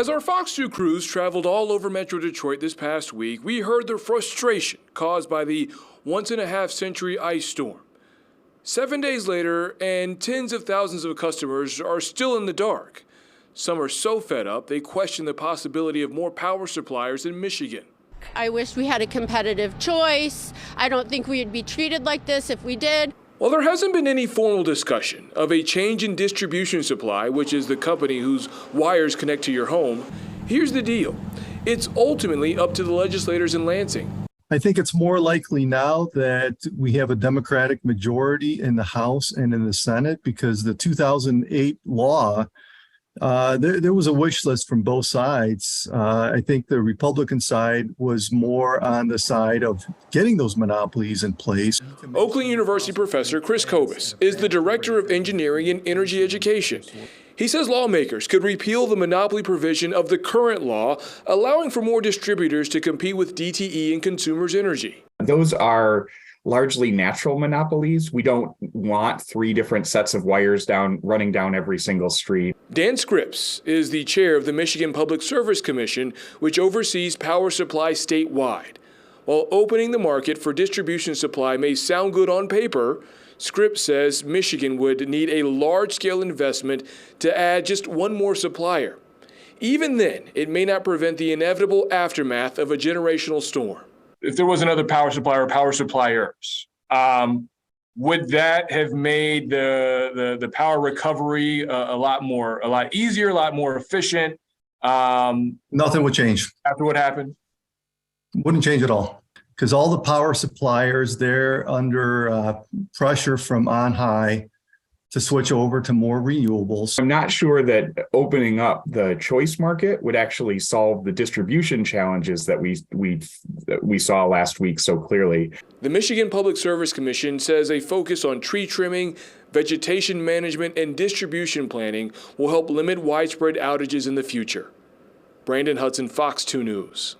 As our Fox 2 crews traveled all over Metro Detroit this past week, we heard the frustration caused by the once-in-a-half-century ice storm. 7 days later, and tens of thousands of customers are still in the dark. Some are so fed up, they question the possibility of more power suppliers in Michigan. I wish we had a competitive choice. I don't think we'd be treated like this if we did. While there hasn't been any formal discussion of a change in distribution supply, which is the company whose wires connect to your home, here's the deal. It's ultimately up to the legislators in Lansing. I think it's more likely now that we have a Democratic majority in the House and in the Senate, because the 2008 law, there was a wish list from both sides. I think the Republican side was more on the side of getting those monopolies in place. Oakland University professor Chris Kobus is the director of engineering and energy education. He says lawmakers could repeal the monopoly provision of the current law, allowing for more distributors to compete with DTE and Consumers Energy. Those are largely natural monopolies. We don't want three different sets of wires running down every single street. Dan Scripps is the chair of the Michigan Public Service Commission, which oversees power supply statewide. While opening the market for distribution supply may sound good on paper, Scripps says Michigan would need a large-scale investment to add just one more supplier. Even then, it may not prevent the inevitable aftermath of a generational storm. If there was another power supplier or power suppliers, would that have made the power recovery a lot easier, a lot more efficient? Nothing would change. After what happened? Wouldn't change at all, because all the power suppliers, they're under pressure from on high to switch over to more renewables. I'm not sure that opening up the choice market would actually solve the distribution challenges that we saw last week so clearly. The Michigan Public Service Commission says a focus on tree trimming, vegetation management, and distribution planning will help limit widespread outages in the future. Brandon Hudson, Fox 2 News.